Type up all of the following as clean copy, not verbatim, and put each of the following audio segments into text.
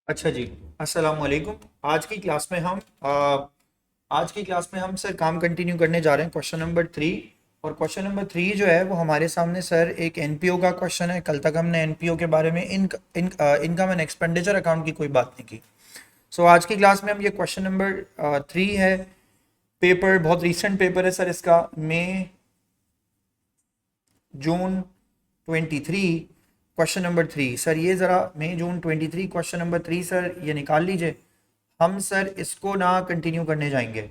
अच्छा जी। अस्सलाम वालेकुम। आज की क्लास में हम सर काम कंटिन्यू करने जा रहे हैं, क्वेश्चन नंबर 3। और क्वेश्चन नंबर 3 जो है वो हमारे सामने सर एक एनपीओ का क्वेश्चन है। कल तक हमने एनपीओ के बारे में इनकम एंड एक्सपेंडिचर अकाउंट की कोई बात नहीं की। सो आज की क्लास में हम ये क्वेश्चन नंबर 3 है। पेपर बहुत रीसेंट पेपर है सर इसका, मई जून 23। क्वेश्चन नंबर 3 सर, ये ज़रा मई जून 23 क्वेश्चन नंबर 3 सर ये निकाल लीजिए। हम सर इसको ना कंटिन्यू करने जाएंगे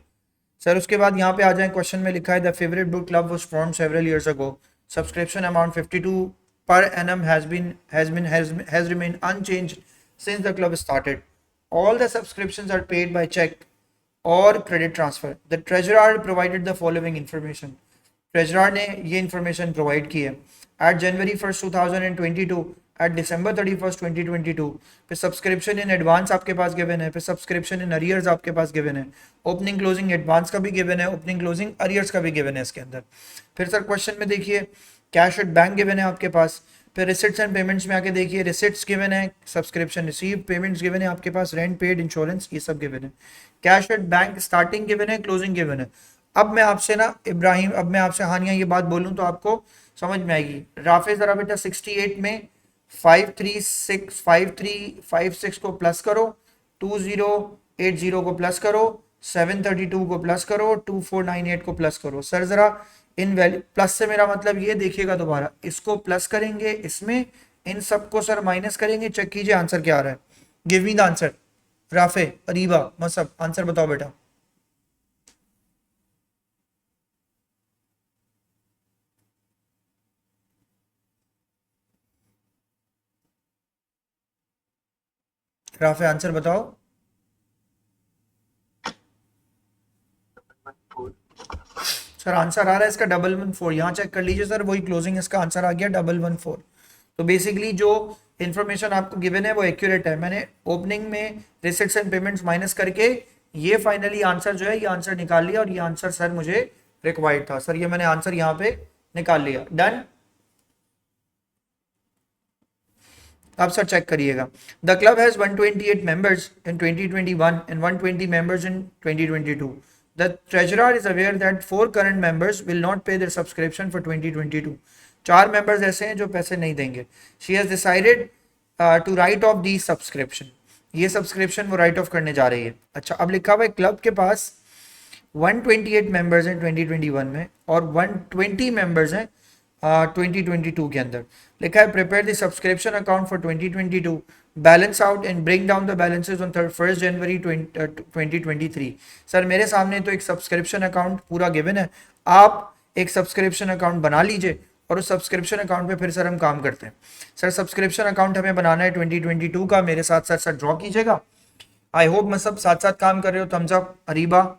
सर। उसके बाद यहाँ पे आ जाए, क्वेश्चन में लिखा है the favourite book club was formed several years ago, subscription amount 52 per annum has remained unchanged since the club started. All the subscriptions are paid by check or credit transfer. The treasurer provided the following information. Treasurer ने ये information provide की है। Eight जनवरी 1 2022, eight December 31 2022 फिर subscription in advance आपके पास given है, फिर subscription in arrears आपके पास गिवन है, ओपनिंग क्लोजिंग एडवांस का भी गिवन है, ओपनिंग क्लोजिंग अरियर्स का भी गिवन है इसके अंदर। फिर सर क्वेश्चन में देखिए कैश एट बैंक गिवन है आपके पास। फिर रिसिट्स एंड पेमेंट्स में आके देखिए रिसिट्स गिवन है, सब्सक्रिप्शन रिसीव, पेमेंट्स गिवन है आपके पास, रेंट पेड, इंश्योरेंस, ये सब गिवन है। Cash at bank starting given है, क्लोजिंग गिवन है। अब मैं आपसे ना इब्राहिम, अब मैं आपसे हानिया ये बात बोलूं तो आपको समझ में आएगी। राफे जरा बेटा 68 में 5356 को प्लस करो, 2080 को प्लस करो, 732 को प्लस करो, 2498 को प्लस करो। सर जरा इन वैल्यू प्लस से मेरा मतलब ये देखिएगा, दोबारा इसको प्लस करेंगे, इसमें इन सबको सर माइनस करेंगे। चेक कीजिए आंसर क्या आ रहा है। Give me the answer. Rafay, Areeba, Masab, answer बताओ बेटा। राफे आंसर बताओ। सर आंसर आ रहा है इसका 114। यहाँ चेक कर लीजिए सर, वही क्लोजिंग इसका आंसर आ गया 114। तो बेसिकली जो इन्फॉर्मेशन आपको गिवन है वो एक्यूरेट है। मैंने ओपनिंग में रिसिट्स एंड पेमेंट्स माइनस करके ये फाइनली आंसर जो है ये आंसर निकाल लिया, और ये आंसर सर मुझे रिक्वायर्ड था। सर ये मैंने आंसर यहाँ पे निकाल लिया। डन। अब सर चेक करिएगा। The club has 128 members in 2021 and 120 members in 2022। The treasurer is aware that 4 current members will not pay their subscription for 2022। 4 members ऐसे हैं जो पैसे नहीं देंगे। She has decided to write off the subscription. ये subscription वो write of करने जा रही है। अच्छा, अब लिखा हुआ है क्लब के पास 128 मेंबर्स हैं 2021 में और 120 मेंबर्स हैं 2022 के अंदर। लिखा है prepare the subscription account for 2022, balance out and bring down the balances on 1 January 2023। Sir मेरे सामने तो एक सब्सक्रिप्शन अकाउंट पूरा गिवन है, आप एक सब्सक्रिप्शन अकाउंट बना लीजिए और उस सब्सक्रिप्शन अकाउंट पे फिर सर हम काम करते हैं। सर सब्सक्रिप्शन अकाउंट हमें बनाना है 2022 का। मेरे साथ सर सर ड्रॉ कीजिएगा। आई होप मैं सब साथ साथ काम कर रहे हो। Thumbs up Areeba,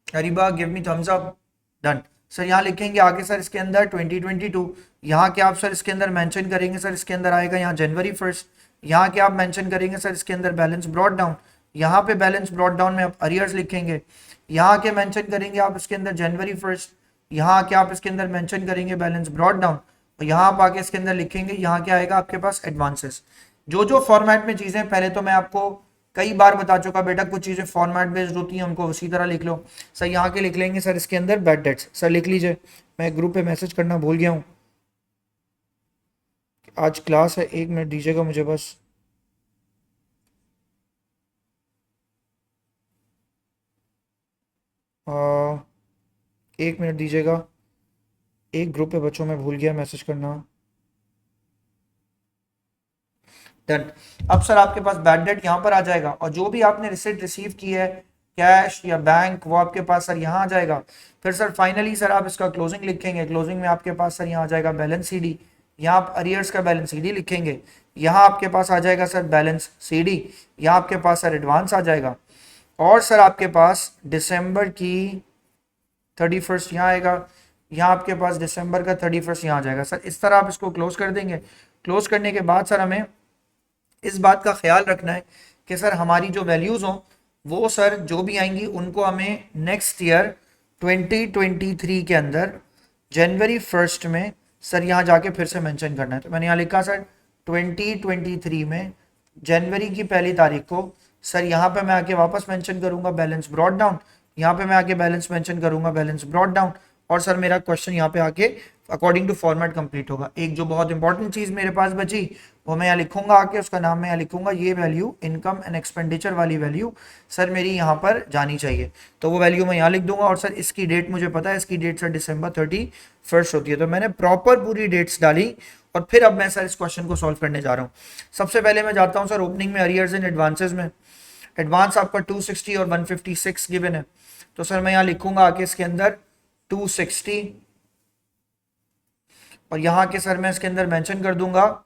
Areeba give me thumbs up. Done. Sir यहाँ लिखेंगे आगे सर इसके अंदर 2022। यहाँ के आप सर इसके अंदर मेंशन करेंगे, सर इसके अंदर आएगा यहाँ जनवरी 1। यहाँ के आप मेंशन करेंगे सर इसके अंदर बैलेंस ब्रॉट डाउन। यहाँ पे बैलेंस ब्रॉट डाउन में आप अरियर्स लिखेंगे। यहाँ के मेंशन करेंगे आप इसके अंदर जनवरी 1। यहाँ के आप इसके अंदर मेंशन करेंगे बैलेंस ब्रॉट डाउन, और यहाँ आप आगे इसके अंदर लिखेंगे, यहाँ क्या आएगा आपके पास एडवांसेस। जो जो फॉर्मेट में चीजें पहले तो मैं आपको कई बार बता चुका बेटा, कुछ चीजें फॉर्मेट बेस्ड होती हैं, उनको उसी तरह लिख लो। सर यहाँ के लिख लेंगे सर इसके अंदर बैड डेट्स। सर लिख लीजिए, मैं ग्रुप पे मैसेज करना भूल गया हूँ। आज क्लास है, 1 मिनट दीजिएगा मुझे बस। आ, 1 मिनट दीजिएगा। एक ग्रुप पे बच्चों में भूल गया मैसेज करना। डन। अब सर आपके पास बैड डेट यहाँ पर आ जाएगा, और जो भी आपने रिसिट रिसीव की है कैश या बैंक, वो आपके पास सर यहाँ आ जाएगा। फिर सर फाइनली सर आप इसका क्लोजिंग लिखेंगे। क्लोजिंग में आपके पास सर यहाँ आ जाएगा बैलेंस सीडी। यहाँ आप अरियर्स का बैलेंस सीडी लिखेंगे। यहाँ आपके पास आ जाएगा सर बैलेंस सीडी। यहाँ आपके पास सर एडवांस आ जाएगा, और सर आपके पास दिसंबर की 31 यहाँ आएगा। यहाँ आपके पास दिसंबर का 31 यहाँ आ जाएगा। सर इस तरह आप इसको क्लोज कर देंगे। क्लोज करने के बाद सर हमें इस बात का ख्याल रखना है कि सर हमारी जो वैल्यूज हों वो सर जो भी आएंगी उनको हमें नेक्स्ट ईयर 2023 के अंदर जनवरी 1 में सर यहाँ जाके फिर से मेंशन करना है। तो मैंने यहाँ लिखा सर 2023 में जनवरी की पहली तारीख को सर यहाँ पे मैं आके वापस मेंशन करूंगा बैलेंस ब्रॉट डाउन, यहाँ पे मैं आके बैलेंस मेंशन करूंगा बैलेंस ब्रॉट डाउन, और सर मेरा क्वेश्चन यहाँ पे आके अकॉर्डिंग टू फॉर्मेट कंप्लीट होगा। एक जो बहुत इंपॉर्टेंट चीज मेरे पास बची वो मैं यहाँ लिखूंगा आके, उसका नाम मैं यहाँ लिखूंगा, ये वैल्यू इनकम एंड एक्सपेंडिचर वाली वैल्यू सर मेरी यहाँ पर जानी चाहिए, तो वो वैल्यू मैं यहाँ लिख दूंगा। और सर इसकी डेट मुझे पता है, इसकी डेट सर December 31 होती है। तो मैंने प्रॉपर पूरी डेट्स डाली और फिर अब मैं सर इस क्वेश्चन को सॉल्व करने जा रहा हूँ। सबसे पहले मैं जाता हूँ सर ओपनिंग में अरियर्स एंड एडवांसेस में। एडवांस आपका 260 और 156 गिवन है, तो सर मैं यहाँ लिखूंगा आके इसके अंदर 260 और यहाँ के सर मैं इसके अंदर मेंशन कर दूंगा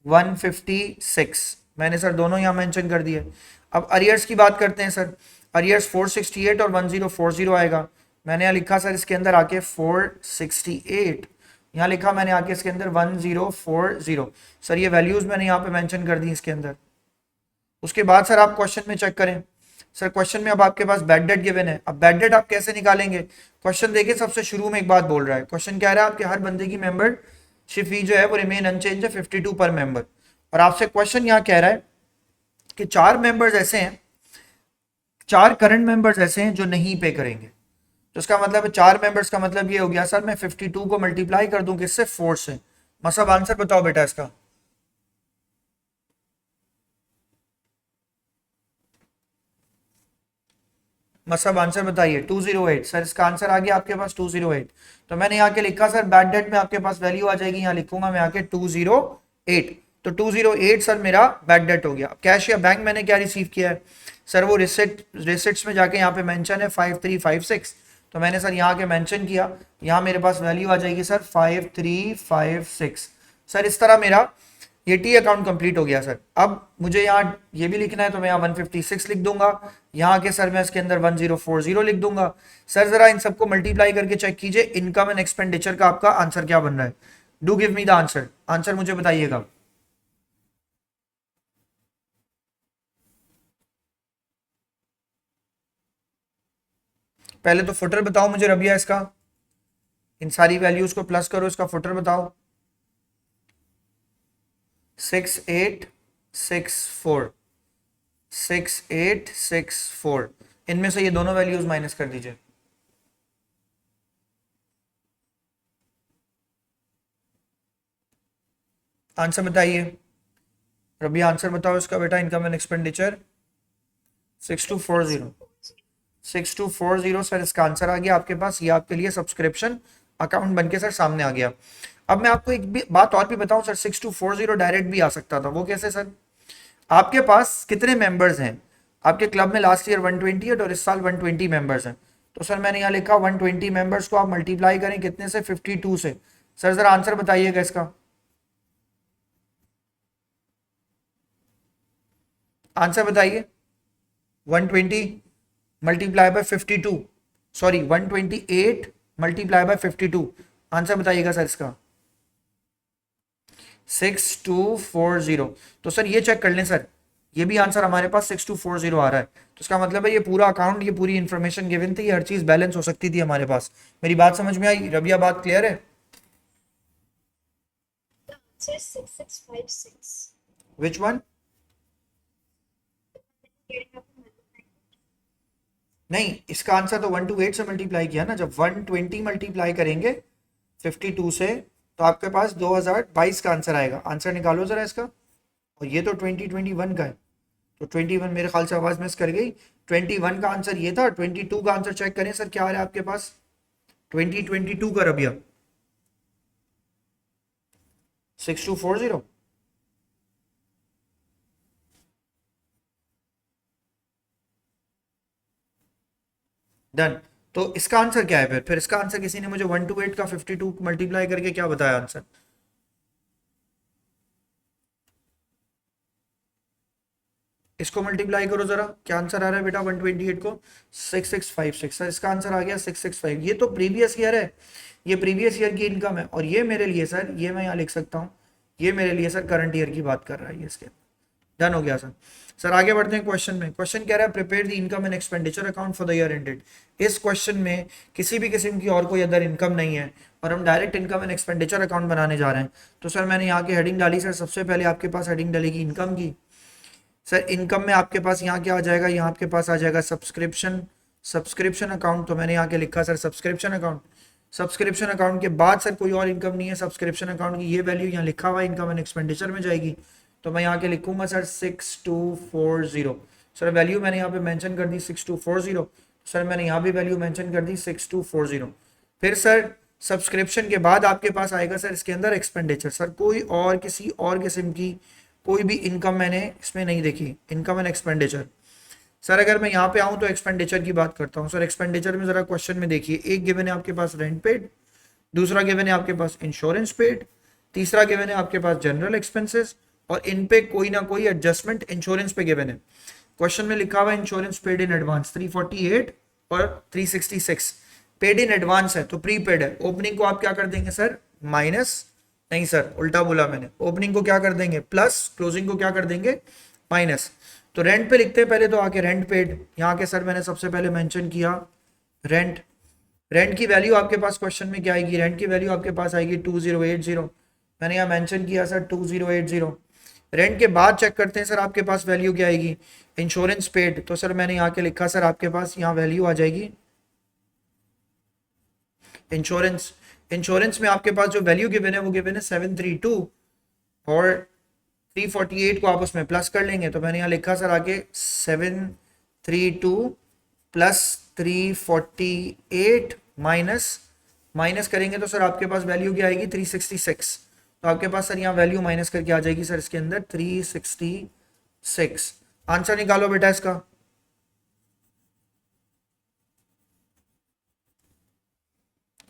156। मैंने सर दोनों यहाँ मेंशन कर दिए। अब अरियर्स की बात करते हैं सर। अरियर्स 468 और 1040 आएगा। मैंने यहाँ लिखा सर इसके अंदर आके 468, यहाँ लिखा मैंने आके इसके अंदर 1040। सर ये वैल्यूज मैंने यहाँ पे मेंशन कर दी इसके अंदर। उसके बाद सर आप क्वेश्चन में चेक करें। सर क्वेश्चन में अब आपके पास बैड डेट गिवन है। अब बैड डेट आप कैसे निकालेंगे? क्वेश्चन देखिए, सबसे शुरू में एक बात बोल रहा है। क्वेश्चन कह रहा है आपके हर बंदे की मेंबरशिप फी जो है वो रिमेन अनचेंज है 52 पर मेंबर। और आपसे क्वेश्चन यहाँ कह रहा है कि 4 मेंबर्स ऐसे हैं, 4 करंट मेंबर्स ऐसे हैं जो नहीं पे करेंगे। तो इसका मतलब है 4 मेंबर्स का मतलब ये हो गया सर मैं 52 को मल्टीप्लाई कर दूं किससे? 4 से। मतलब आंसर बताओ बेटा इसका। मतलब आंसर बताइए। 208। सर इसका आंसर आ गया आपके पास 208। तो मैंने यहाँ के लिखा सर बैड डेट में आपके पास वैल्यू आ जाएगी, यहाँ लिखूंगा मैं आके 208। तो 208 सर मेरा बैड डेट हो गया। कैश या बैंक मैंने क्या रिसीव किया है सर? वो रिसिट्स में जाके यहाँ पे मेंशन है 5356। तो मैंने सर यहाँ के मेंशन किया, यहाँ मेरे पास वैल्यू आ जाएगी सर 5356। सर इस तरह मेरा ये टी अकाउंट कंप्लीट हो गया सर। अब मुझे यहाँ ये भी लिखना है तो मैं यहाँ 156 लिख दूंगा, यहाँ के सर मैं इसके अंदर 1040 लिख दूंगा। सर जरा इन सबको मल्टीप्लाई करके चेक कीजिए इनकम एंड एक्सपेंडिचर का आपका आंसर क्या बन रहा है। Do give me the answer, answer मुझे बताइएगा। पहले तो फुटर बताओ मुझे रबिया इसका, इन सारी वैल्यूज को प्लस करो, इसका फुटर बताओ। 6864, 6864, इनमें से ये दोनों वैल्यूज माइनस कर दीजिए। आंसर बताइए रबिया, आंसर बताओ इसका बेटा। इनकम एंड एक्सपेंडिचर 6240, 6240 सर इसका आंसर आ गया आपके पास। ये आपके लिए सब्सक्रिप्शन अकाउंट बनके सर सामने आ गया। अब मैं आपको एक भी बात और भी बताऊं सर, 6240 डायरेक्ट भी आ सकता था। वो कैसे सर? आपके पास कितने मेंबर्स हैं आपके क्लब में? लास्ट ईयर 128 और इस साल 120 मेंबर्स हैं। तो सर मैंने यहाँ लिखा 120 मेंबर्स को आप मल्टीप्लाई करें कितने से? 52 से। सर जरा आंसर बताइएगा इसका, आंसर बताइए। 120 multiply by 52, sorry 128 multiply by 52, answer बताइएगा सर इसका। 6240। तो सर ये चेक कर लें सर, ये भी आंसर हमारे पास 6240 आ रहा है। तो इसका मतलब है ये पूरा अकाउंट, ये पूरी इंफॉर्मेशन गिवन थी, ये हर चीज बैलेंस हो सकती थी हमारे पास। मेरी बात समझ में आई रबिया? बात क्लियर है? Which one? नहीं, इसका आंसर तो 128 से मल्टीप्लाई किया ना। जब 120 मल्टीप्लाई करेंगे 52 से तो आपके पास 2022 का आंसर आएगा। आंसर निकालो जरा इसका। और ये तो 2021 का है, तो 21 मेरे ख्याल से आवाज मिस कर गई। 21 का आंसर ये था। 22 का आंसर चेक करें सर क्या आ रहा है आपके पास? 2022 का रबिया 6240। डन। तो इसका आंसर क्या है फिर इसका आंसर किसी ने मुझे 128 का 52 मल्टीप्लाई करके क्या बताया आंसर? इसको मल्टीप्लाई करो जरा, क्या आंसर आ रहा है बेटा 128 को? 6656। सर इसका आंसर आ गया 665। ये तो प्रीवियस ईयर है, ये प्रीवियस ईयर की इनकम है। और ये मेरे लिए सर, ये मैं यहाँ लिख सकता हूँ, ये मेरे लिए सर करंट ईयर की बात कर रहा है ये इसके। डन हो गया सर। सर आगे बढ़ते हैं क्वेश्चन में। क्वेश्चन कह रहा है prepare the income and expenditure account for the year ended. इस क्वेश्चन में किसी भी किस्म की और कोई अदर इनकम नहीं है और हम direct income and expenditure account बनाने जा रहे हैं। तो सर मैंने यहाँ की हेडिंग डाली सर, सबसे पहले आपके पास हेडिंग डलेगी इनकम की। सर इनकम में आपके पास यहाँ क्या आ जाएगा, यहाँ आपके पास आ जाएगा सब्सक्रिप्शन अकाउंट। तो मैंने यहाँ के लिखा sir subscription account. Subscription account के बाद सर कोई और इनकम नहीं है, सब्सक्रिप्शन अकाउंट की ये वैल्यू यहाँ लिखा हुआ इनकम एंड एक्सपेंडिचर में जाएगी। तो मैं यहाँ के लिखूंगा सर 6240। सर वैल्यू मैंने यहाँ पे मेंशन कर दी 6240। सर मैंने यहाँ भी वैल्यू मेंशन कर दी 6240। फिर सर सब्सक्रिप्शन के बाद आपके पास आएगा सर इसके अंदर एक्सपेंडिचर। सर कोई और किसी और किस्म की कोई भी इनकम मैंने इसमें नहीं देखी, इनकम एंड एक्सपेंडिचर। सर अगर मैं यहाँ पे आऊँ तो एक्सपेंडिचर की बात करता हूँ। सर एक्सपेंडिचर में जरा क्वेश्चन में देखिए, एक गिवन है आपके पास रेंट पेड, दूसरा गिवन है आपके पास इंश्योरेंस पेड, तीसरा गिवन है आपके पास जनरल एक्सपेंसेस, और इन पे कोई ना कोई एडजस्टमेंट इंश्योरेंस पे गिवन है। क्वेश्चन में लिखा हुआ है इंश्योरेंस पेड इन एडवांस 348 और 366। पेड इन एडवांस है तो प्रीपेड है। ओपनिंग को आप क्या कर देंगे सर, माइनस, नहीं सर उल्टा बोला मैंने, ओपनिंग को क्या कर देंगे प्लस, क्लोजिंग को क्या कर देंगे माइनस। तो रेंट पे लिखते हैं पहले, तो आके रेंट पेड, यहाँ के सर मैंने सबसे पहले मेंशन किया रेंट। रेंट की वैल्यू आपके पास क्वेश्चन में क्या आएगी, रेंट की वैल्यू आपके पास आएगी 2080। मैंने यहाँ मेंशन किया सर 2080। रेंट के बाद चेक करते हैं सर आपके पास वैल्यू क्या आएगी, इंश्योरेंस पेड। तो सर मैंने यहाँ के लिखा सर आपके पास यहाँ वैल्यू आ जाएगी इंश्योरेंस में आपके पास जो वैल्यू गिवन है वो गिवन है 732 और 348 को आप उसमें प्लस कर लेंगे। तो मैंने यहाँ लिखा सर आगे 732 प्लस 348 माइनस करेंगे तो सर आपके पास वैल्यू क्या आएगी 366। तो आपके पास सर यहाँ वैल्यू माइनस करके आ जाएगी सर इसके अंदर 366। आंसर निकालो बेटा इसका।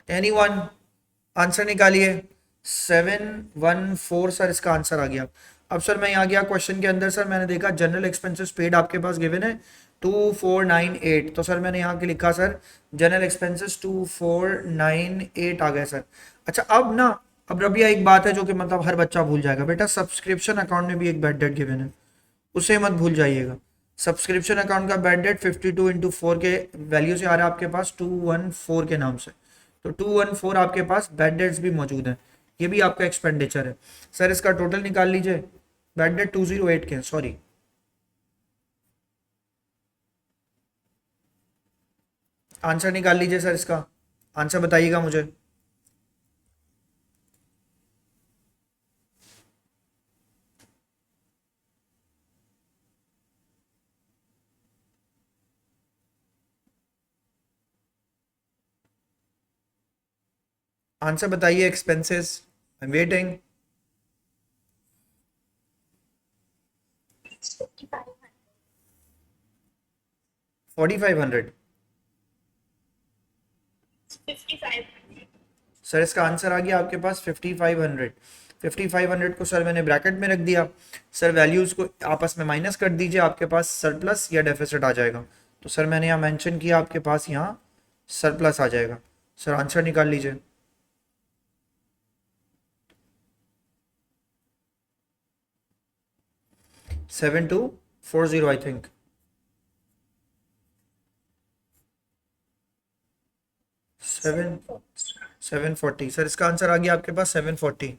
एनीवन आंसर निकालिए। 714 सर इसका आंसर आ गया। अब सर मैं यहाँ गया क्वेश्चन के अंदर, सर मैंने देखा जनरल एक्सपेंसेस पेड आपके पास गिवन है 2498। तो सर मैंने यहाँ के लिखा सर जनरल एक्सपेंसेस 2498 आ गया सर। अच्छा अब रबिया एक बात है जो कि मतलब हर बच्चा भूल जाएगा बेटा, सब्सक्रिप्शन अकाउंट में भी एक बैड डेट गिवन है, उसे मत भूल जाइएगा। सब्सक्रिप्शन अकाउंट का बैड डेट 52 इंटू 4 के वैल्यू से आ रहा है आपके पास 214 के नाम से। तो 214 आपके पास बैड डेट्स भी मौजूद है, ये भी आपका एक्सपेंडिचर है। सर इसका टोटल निकाल लीजिए, बैड डेट 208 के, सॉरी आंसर निकाल लीजिए सर इसका, आंसर बताइएगा मुझे। आंसर बताइए expenses, I am waiting. 4500। Sir इसका आंसर आ गया आपके पास 5500। 5500 को सर मैंने ब्रैकेट में रख दिया। सर वैल्यूज को आपस में माइनस कर दीजिए, आपके पास सरप्लस या डेफिसिट आ जाएगा। तो सर मैंने यहाँ मेंशन किया आपके पास यहाँ सरप्लस आ जाएगा। सर आंसर निकाल लीजिए। Seven two four zero I think. 740। Sir इसका आंसर आ गया आपके पास 740,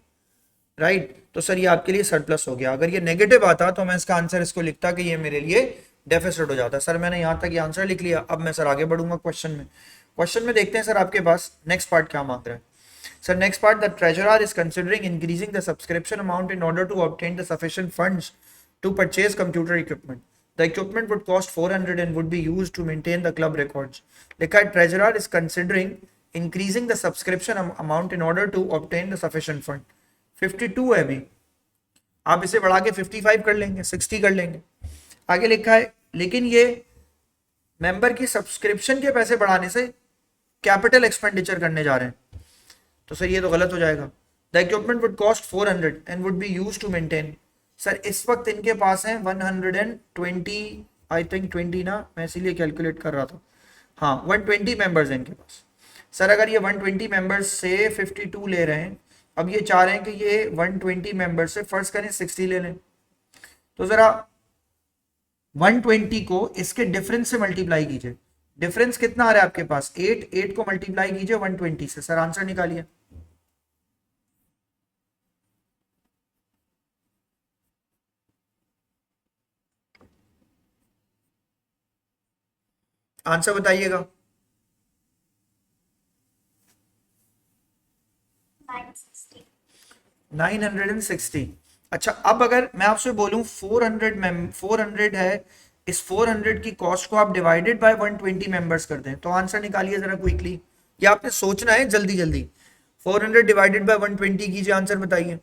राइट। तो सर ये आपके लिए सरप्लस हो गया। अगर ये नेगेटिव आता तो मैं इसका आंसर इसको लिखता कि ये मेरे लिए डेफिसिट हो जाता। सर मैंने यहाँ तक ये आंसर लिख लिया। अब मैं सर आगे बढ़ूंगा क्वेश्चन में। क्वेश्चन में देखते हैं सर आपके पास नेक्स्ट पार्ट क्या मांग रहा है। Sir next part, the treasurer is considering increasing the subscription amount in order to obtain the sufficient funds to purchase computer equipment. The equipment would cost 400 and would be used to maintain the club records. लिखा है treasurer is considering increasing the subscription amount in order to obtain the sufficient fund. 52 है अभी, आप इसे बढ़ा के 55 कर लेंगे, 60 कर लेंगे। आगे लिखा है लेकिन ये मेंबर की सब्सक्रिप्शन के पैसे बढ़ाने से कैपिटल एक्सपेंडिचर करने जा रहे हैं, तो सर ये तो गलत हो जाएगा। The equipment would cost 400 and would be used to maintain. Sir इस वक्त इनके पास है 120 आई थिंक 20 ना, मैं इसीलिए कैलकुलेट कर रहा था, हाँ 120 मेंबर्स हैं इनके पास। सर अगर ये 120 मेंबर्स से 52 ले रहे हैं, अब ये चाह रहे हैं कि ये 120 मेंबर्स से फर्ज करें 60 ले लें। तो जरा 120 को इसके डिफरेंस से मल्टीप्लाई कीजिए। डिफरेंस कितना आ रहा है आपके पास? 8। 8 को मल्टीप्लाई कीजिए 120 से। सर आंसर निकालिए। आंसर बताइएगा। 960। अच्छा, अब अगर मैं आपसे बोलूं 400 है, इस 400 की कॉस्ट को आप डिवाइडेड बाय 120 मेंबर्स कर दें, तो आंसर निकालिए जरा क्विकली। ये आपने सोचना है जल्दी जल्दी। 400 डिवाइडेड बाय 120 कीजिए, आंसर बताइए।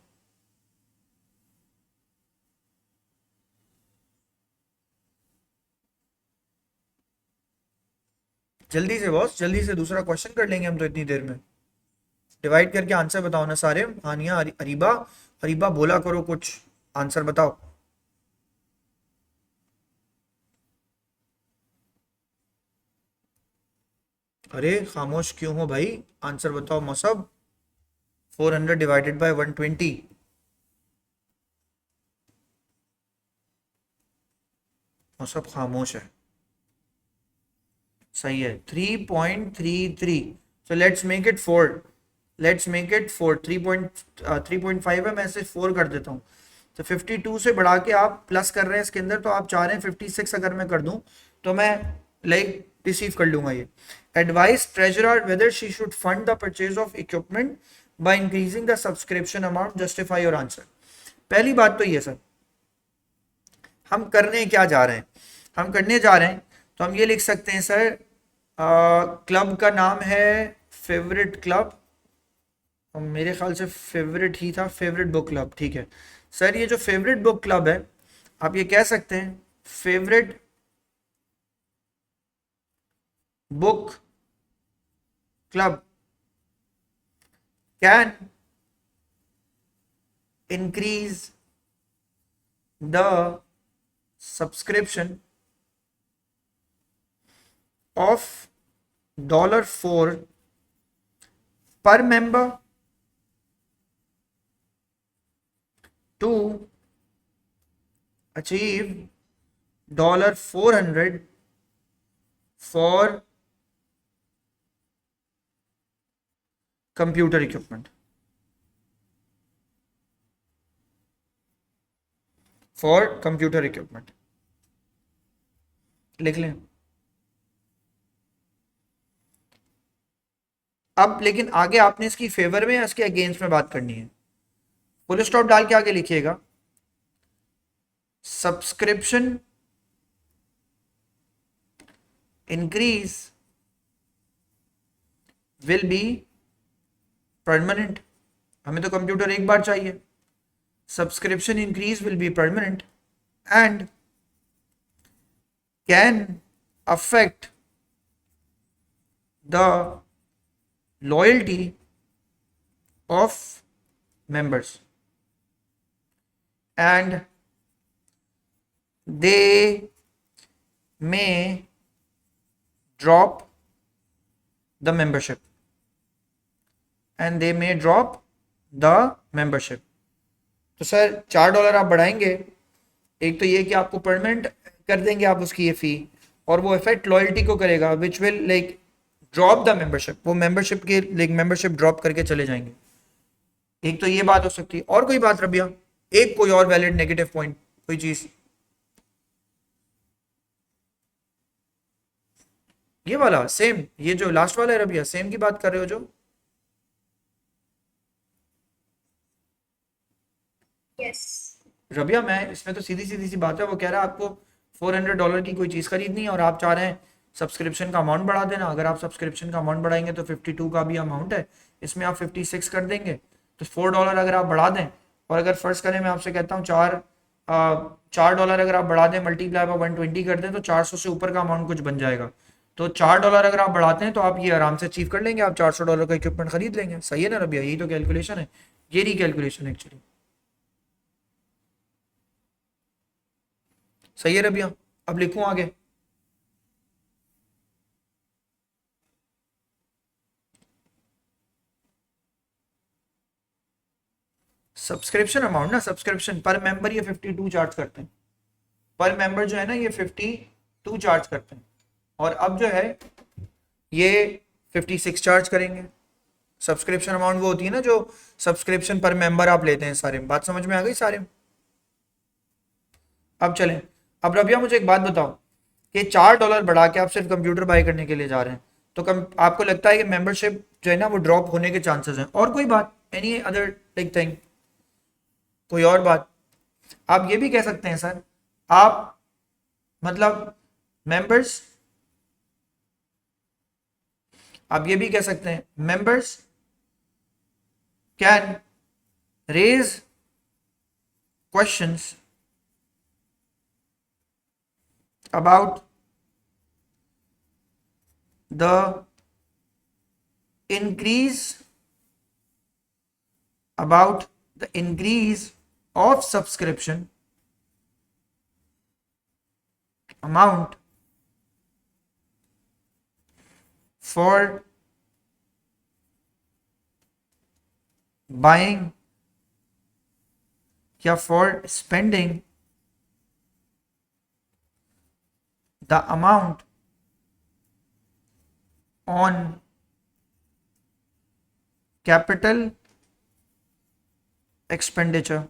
जल्दी से बॉस, जल्दी से, दूसरा क्वेश्चन कर लेंगे हम तो इतनी देर में। डिवाइड करके आंसर बताओ ना सारे। हानिया, अरीबा, अरीबा बोला करो कुछ, आंसर बताओ। अरे खामोश क्यों हो भाई, आंसर बताओ मौसब। 400 डिवाइडेड बाय 120। मौसब खामोश है। सही है, 3.33। So let's make it 4। Let's make it 4। 3.5 है, मैं इसे 4 कर देता हूँ। तो 52 से बढ़ा के आप प्लस कर रहे हैं इसके अंदर, तो आप चाह रहे हैं 56 अगर मैं कर दूं तो मैं लाइक रिसीव कर लूंगा ये। Advice treasurer whether she should fund the purchase of equipment by increasing the subscription amount, justify your answer. पहली बात तो ये सर, हम करने क्या जा रहे हैं? हम करने जा रहे हैं तो हम ये लिख सकते हैं सर, क्लब का नाम है फेवरेट क्लब। मेरे ख्याल से फेवरेट ही था, फेवरेट बुक क्लब, ठीक है। सर ये जो फेवरेट बुक क्लब है, आप ये कह सकते हैं favourite book club can increase the subscription of $4 per member to achieve $400 for computer equipment. For computer equipment लिख लें। अब लेकिन आगे आपने इसकी फेवर में या इसके अगेंस्ट में बात करनी है। फुल स्टॉप डाल के आगे लिखिएगा, subscription increase will be permanent. हमें तो कंप्यूटर एक बार चाहिए। Subscription increase will be permanent and can affect the loyalty of members and they may drop the membership and they may drop the membership। तो sir $4 आप बढ़ाएंगे, एक तो ये कि आपको परमानेंट कर देंगे आप उसकी ये फी, और वो इफेक्ट लॉयल्टी को करेगा which will like drop the membership. वो मेंबरशिप के लाइक मेंबरशिप ड्रॉप करके चले जाएंगे। एक तो ये बात हो सकती है, और कोई बात रबिया, एक कोई और वैलिड नेगेटिव पॉइंट, कोई चीज? ये वाला सेम, ये जो लास्ट वाला है रबिया, सेम की बात कर रहे हो जो? यस रबिया मैं इसमें तो सीधी सीधी सी बात है, वो कह रहा है आपको $400 की कोई चीज़ खरीदनी है और आप चाह रहे हैं सब्सक्रिप्शन का अमाउंट बढ़ा देना। अगर आप सब्सक्रिप्शन का अमाउंट बढ़ाएंगे तो 52 का भी अमाउंट है, इसमें आप 56 कर देंगे, तो $4 अगर आप बढ़ा दें, और अगर फर्ज करें मैं आपसे कहता हूँ $4 अगर आप बढ़ा दें, मल्टीप्लाई बाय 120 कर दें, तो 400 से ऊपर का अमाउंट कुछ बन जाएगा। तो $4 अगर आप बढ़ाते हैं तो आप ये आराम से अचीव कर लेंगे, आप $400 का इक्विपमेंट खरीद लेंगे। सही है ना रबिया? यही तो कैलकुलेशन है, ये री कैलकुलेशन एक्चुअली। सही है रबिया? अब लिखूं आगे? सब्सक्रिप्शन अमाउंट ना, सब्सक्रिप्शन पर मेंबर ये 52 चार्ज करते हैं। पर मेंबर जो है ना ये 52 चार्ज करते हैं, और अब जो है ये 56 चार्ज करेंगे। सब्सक्रिप्शन अमाउंट वो होती है ना जो सब्सक्रिप्शन पर मेंबर आप लेते हैं सारे। बात समझ में आ गई सारे? अब चलें, अब रबिया मुझे एक बात बताओ कि $4 बढ़ा के आप सिर्फ कंप्यूटर बाय करने के लिए जा रहे हैं, तो आपको लगता है कि मेंबरशिप जो है ना वो ड्रॉप होने के चांसेस हैं? और कोई बात, एनी अदर लाइक थिंग, कोई और बात? आप ये भी कह सकते हैं सर, आप मतलब मेंबर्स, आप ये भी कह सकते हैं members can raise questions about the increase about the increase of subscription amount for buying या for spending the amount on capital expenditure।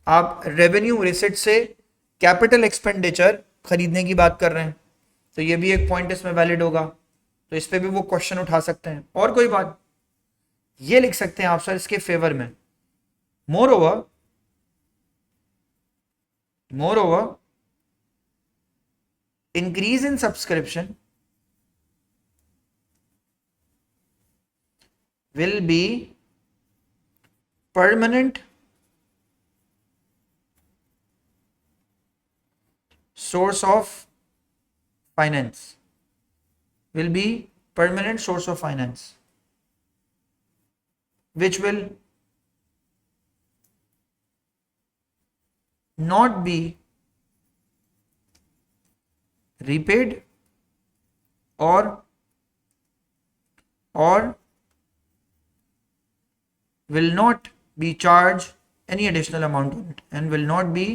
आप रेवेन्यू रिसिट से कैपिटल एक्सपेंडिचर खरीदने की बात कर रहे हैं, तो ये भी एक पॉइंट इसमें वैलिड होगा, तो इस पे भी वो क्वेश्चन उठा सकते हैं। और कोई बात, ये लिख सकते हैं आप सर इसके फेवर में, more over increase in subscription will be permanent source of finance, will be permanent source of finance which will not be repaid or will not be charged any additional amount on it, and will not be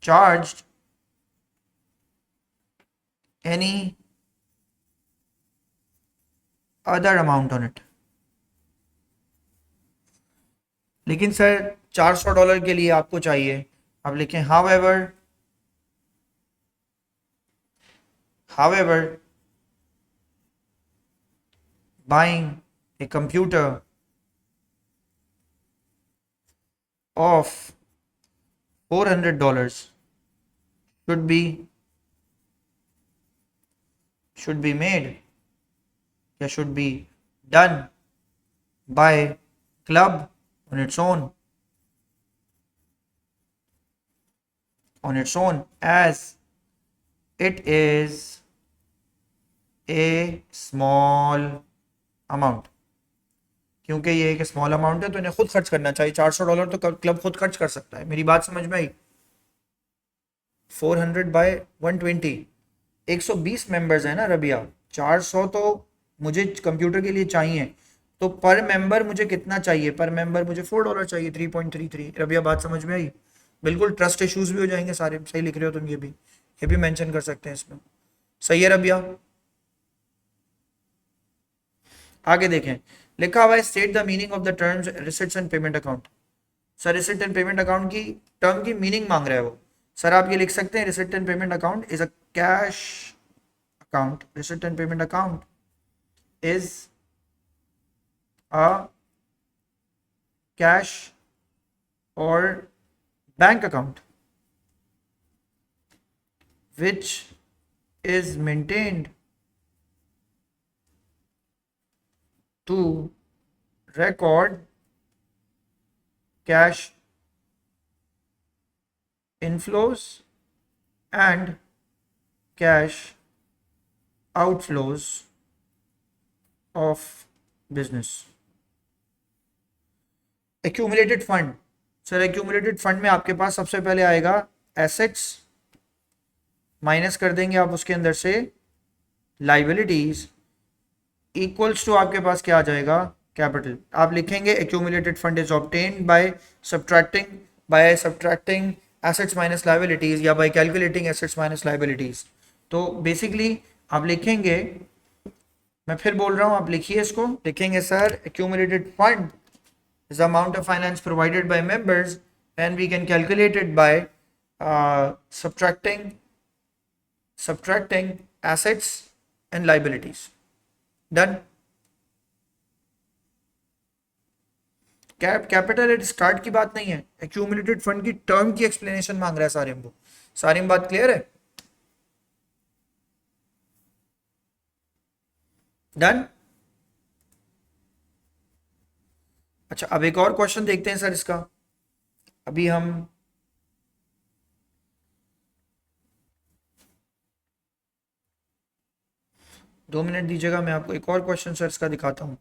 charged any other amount on it। लेकिन sir $400 के लिए आपको चाहिए, आप लिखें however buying a computer of $400 should be made या should be done by club on its own as it is a small amount। क्योंकि ये एक स्मॉल अमाउंट है तो इन्हें खुद खर्च करना चाहिए। $400 तो क्लब खुद खर्च कर सकता है। मेरी बात समझ में आई? 400 बाय 120, 120 मेंबर्स है ना रबिया, 400 तो मुझे कंप्यूटर के लिए चाहिए, तो पर मेंबर मुझे कितना चाहिए? पर मेंबर मुझे $4 चाहिए, 3.33। रबिया बात समझ में आई? बिल्कुल, ट्रस्ट इश्यूज भी हो जाएंगे सारे। सही लिख रहे हो तुम, ये भी मेंशन कर सकते हैं इसमें। सही है रबिया? आगे देखें, लिखा हुआ है state the meaning of the terms receipts and payment account. Sir receipt and payment account की टर्म की मीनिंग मांग रहा है वो। सर आप ये लिख सकते हैं, receipt and payment account is a cash account. Receipt and payment account is a cash और bank account which is maintained to record cash inflows and cash outflows of business। Accumulated fund, sir accumulated fund में आपके पास सबसे पहले आएगा assets, minus कर देंगे आप उसके अंदर से लाइबिलिटीज, इक्वल्स टू आपके पास क्या आ जाएगा? कैपिटल। आप लिखेंगे accumulated fund is obtained by subtracting by subtracting assets minus liabilities या by calculating assets minus liabilities. तो बेसिकली आप लिखेंगे, मैं फिर बोल रहा हूं, आप लिखिए इसको, लिखेंगे sir accumulated fund is the amount of finance provided by members and we can calculate it by subtracting assets and liabilities. Done. Capital eight start की बात नहीं है, एक्यूमुलेटेड फंड की टर्म की एक्सप्लेनेशन मांग रहा है सारिम को। सारिम बात क्लियर है? डन। अच्छा अब एक और क्वेश्चन देखते हैं सर इसका। अभी हम 2 मिनट दीजिएगा, मैं आपको एक और क्वेश्चन सर इसका दिखाता हूं।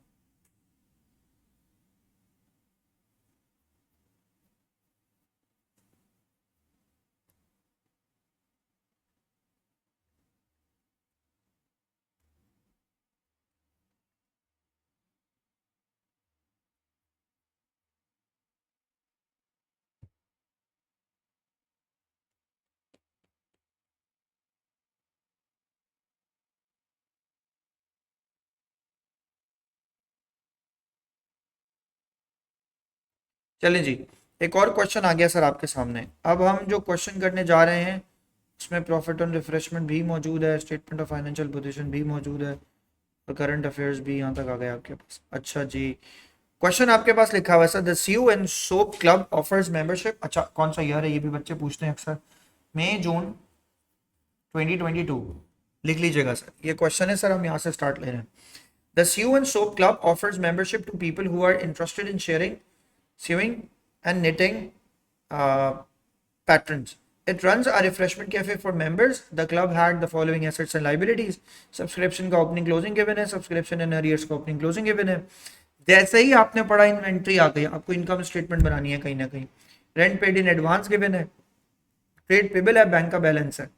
चलें जी, एक और क्वेश्चन आ गया सर आपके सामने। अब हम जो क्वेश्चन करने जा रहे हैं उसमें प्रॉफिट ऑन रिफ्रेशमेंट भी मौजूद है, स्टेटमेंट ऑफ फाइनेंशियल पोजीशन भी मौजूद है और करंट अफेयर्स भी यहाँ तक आ गया आपके पास। अच्छा जी, क्वेश्चन आपके पास लिखा हुआ है sir, the CU and soap club offers membership. अच्छा कौन सा ईयर है, ये भी बच्चे पूछते हैं अक्सर। मई जून 2022 लिख लीजिएगा सर, ये क्वेश्चन है सर, हम यहाँ से स्टार्ट ले रहे हैं। The CU and soap club offers membership to people who are interested in sharing sewing and knitting patterns. It runs a refreshment cafe for members. The club had the following assets and liabilities. Subscription का opening closing given है, subscription and arrears का opening closing given है। जैसे ही आपने पढ़ा inventory आ गई, आपको income statement बनानी है कहीं ना कहीं। Rent paid in advance given है, ट्रेड पेबल है, बैंक का बैलेंस है,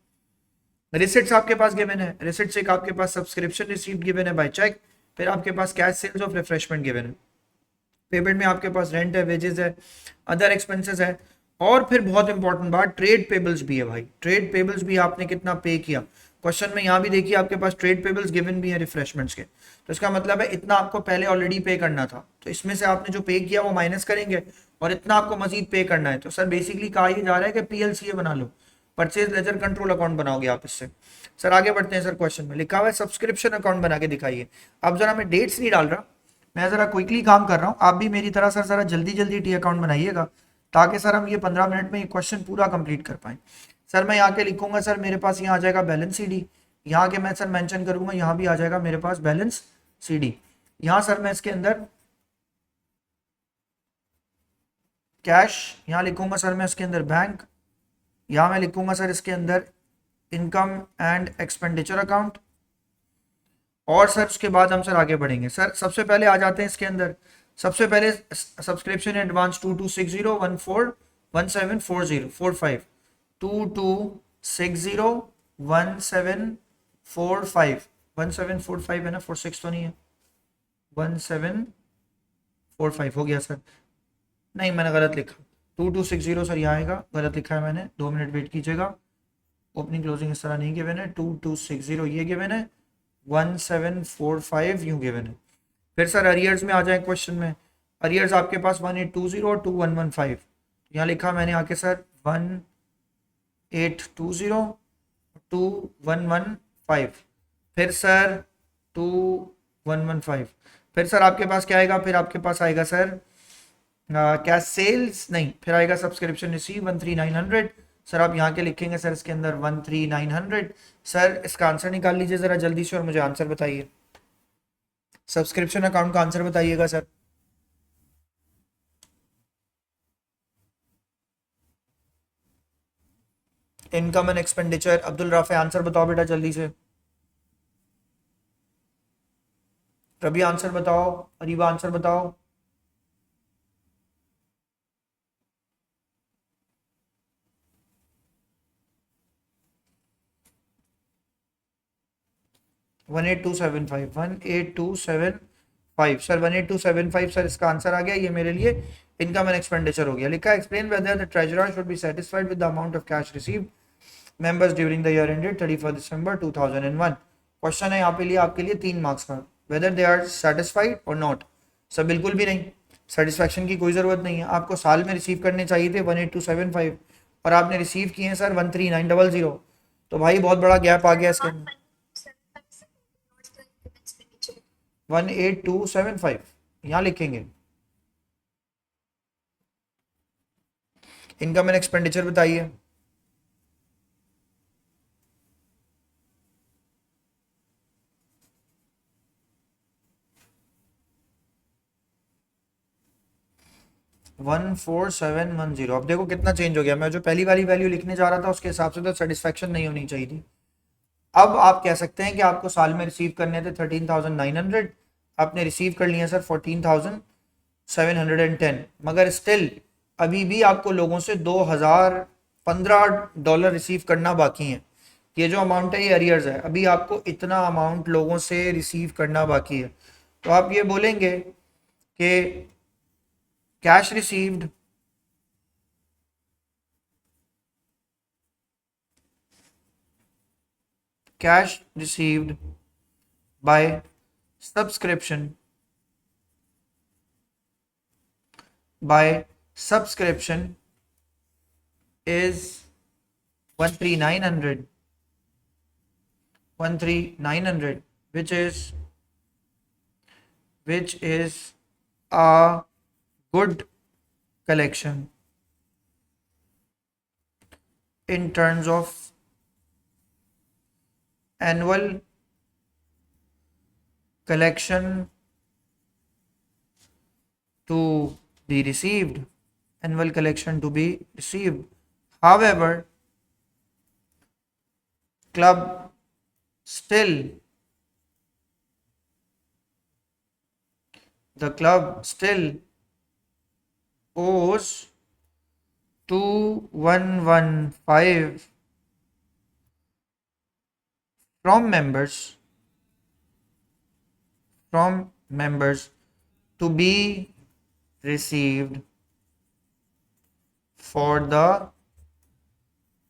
रिसिट्स आपके पास गिवन है, रिसिट्स एक आपके पास सब्सक्रिप्शन रिसीव्ड गिवन है बाय चेक, फिर आपके पास cash sales of refreshment given है, पेमेंट में आपके पास रेंट है, वेजेस है, अदर एक्सपेंसेस है, और फिर बहुत इंपॉर्टेंट बात ट्रेड पेबल्स भी है भाई। ट्रेड पेबल्स भी आपने कितना पे किया, क्वेश्चन में यहाँ भी देखिए आपके पास ट्रेड पेबल्स गिवन भी है रिफ्रेशमेंट्स के। तो इसका मतलब है इतना आपको पहले ऑलरेडी पे करना था, तो इसमें से आपने जो पे किया वो माइनस करेंगे और इतना आपको मजीद पे करना है। तो सर बेसिकली कहा ये जा रहा है कि पीएलसीए बना लो, परचेज लेजर कंट्रोल अकाउंट बनाओगे आप इससे। सर आगे बढ़ते हैं सर, क्वेश्चन में लिखा हुआ है सब्सक्रिप्शन अकाउंट बना के दिखाइए। अब जरा मैं डेट्स नहीं डाल रहा, मैं ज़रा क्विकली काम कर रहा हूँ, आप भी मेरी तरह सर ज़रा जल्दी जल्दी टी अकाउंट बनाइएगा ताकि सर हम ये 15 मिनट में ये क्वेश्चन पूरा कंप्लीट कर पाएँ। सर मैं यहाँ के लिखूंगा, सर मेरे पास यहाँ आ जाएगा बैलेंस सीडी, यहाँ के मैं सर मेंशन करूंगा, यहाँ भी आ जाएगा मेरे पास बैलेंस सीडी। यहाँ सर मैं इसके अंदर कैश, यहाँ लिखूंगा सर मैं इसके अंदर बैंक, यहाँ मैं लिखूंगा सर इसके अंदर इनकम एंड एक्सपेंडिचर अकाउंट, और सर उसके बाद हम सर आगे बढ़ेंगे। सर सबसे पहले आ जाते हैं इसके अंदर, सबसे पहले सब्सक्रिप्शन एडवांस 226014174045 22601745 1745 है ना, 46 तो नहीं है, 1745 हो गया सर, नहीं मैंने गलत लिखा, 2260 सर यहाँ आएगा, गलत लिखा है मैंने, 2 मिनट वेट कीजिएगा। ओपनिंग क्लोजिंग इस तरह नहीं गिवन है, 2260 ये गिवन है, 1745 यूं गिवन है। फिर सर अरियर्स में आ जाए क्वेश्चन में, अरियर्स आपके पास 1820 और 2115, यहाँ लिखा मैंने आके सर 1820 2115, फिर सर 2115, फिर सर आपके पास क्या आएगा, फिर आपके पास आएगा सर क्या सेल्स नहीं, फिर आएगा सब्सक्रिप्शन रिसीव 13900। सर आप यहाँ के लिखेंगे सर इसके अंदर 13900। सर इसका आंसर निकाल लीजिए ज़रा जल्दी से और मुझे आंसर बताइए, सब्सक्रिप्शन अकाउंट का आंसर बताइएगा sir. Income and expenditure, Abdul Rafe answer बताओ बेटा जल्दी से। रबी आंसर बताओ, अरीबा आंसर बताओ। वन 18275 18275 सर 18275 सर इसका आंसर आ गया, ये मेरे लिए इनकम एंड एक्सपेंडिचर हो गया, लिखा explain whether the treasurer should be satisfied with the amount of cash received members during the year ended 31 December 2001। Question है यहाँ पे लिए आपके लिए 3 मार्क्स का, वेदर दे आर सेटिस्फाइड और नॉट। सर बिल्कुल भी नहीं, सेटिस्फैक्शन की कोई ज़रूरत नहीं है। आपको साल में रिसीव करने चाहिए थे 18275 और आपने रिसीव किए हैं सर 13900, तो भाई बहुत बड़ा गैप आ गया इसके अंदर। 18275 यहाँ लिखेंगे। इनकम एंड एक्सपेंडिचर बताइए। वन 4710। अब देखो कितना चेंज हो गया, मैं जो पहली वाली वैल्यू लिखने जा रहा था उसके हिसाब से तो सेटिस्फैक्शन नहीं होनी चाहिए थी। अब आप कह सकते हैं कि आपको साल में रिसीव करने थे 13,900, आपने रिसीव कर लिया सर 14,710, मगर स्टिल अभी भी आपको लोगों से $2015 रिसीव करना बाकी है। ये जो अमाउंट है ये अरियर्स है, अभी आपको इतना अमाउंट लोगों से रिसीव करना बाकी है। तो आप ये बोलेंगे कि cash received by subscription is 13900, which is a good collection in terms of annual collection to be received. However, club still owes 2115 from members to be received for the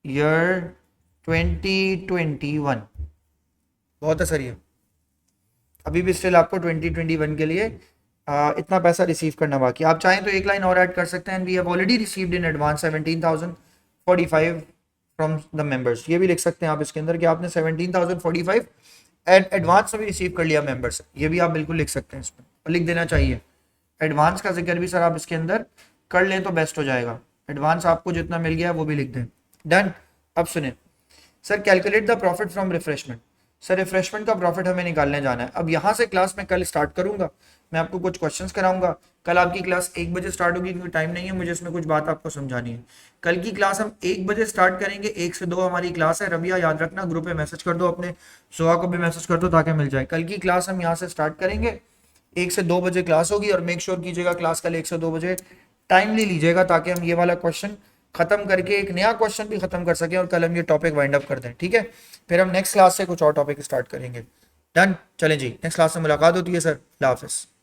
year 2021। बहुत है सर, ये अभी भी still आपको 2021 के लिए इतना पैसा रिसीव करना बाकी। आप चाहें तो एक लाइन और ऐड कर सकते हैं, we have already received in advance 17,045 from the members. ये भी लिख सकते हैं आप इसके अंदर कि आपने 17,045 एडवांस में भी रिसीव कर लिया मेंबर्स, ये भी आप बिल्कुल लिख सकते हैं इसमें और लिख देना चाहिए। एडवांस का जिक्र भी सर आप इसके अंदर कर लें तो बेस्ट हो जाएगा, एडवांस आपको जितना मिल गया वो भी लिख दें। डन। अब सुने sir, calculate the profit from refreshment. Sir refreshment का प्रॉफिट हमें निकालने जाना है। अब यहाँ से क्लास मैं कल स्टार्ट करूंगा, मैं आपको कुछ क्वेश्चंस कराऊंगा। कल आपकी क्लास 1 बजे स्टार्ट होगी क्योंकि टाइम नहीं है मुझे इसमें कुछ बात आपको समझानी है। कल की क्लास हम 1 बजे स्टार्ट करेंगे, 1 से 2 हमारी क्लास है। रबिया याद रखना, ग्रुप पे मैसेज कर दो, अपने सुहा को भी मैसेज कर दो ताकि मिल जाए। कल की क्लास हम यहाँ से स्टार्ट करेंगे, 1 से 2 बजे क्लास होगी और मेक श्योर कीजिएगा क्लास कल 1 से 2 बजे टाइमली लीजिएगा ताकि हम ये वाला क्वेश्चन खत्म करके एक नया क्वेश्चन भी खत्म कर सकें और कल हम ये टॉपिक वाइंड अप कर दें। ठीक है, फिर हम नेक्स्ट क्लास से कुछ और टॉपिक स्टार्ट करेंगे। डन। चलें जी, नेक्स्ट क्लास में मुलाकात होती है सर। अल्लाह हाफिज़।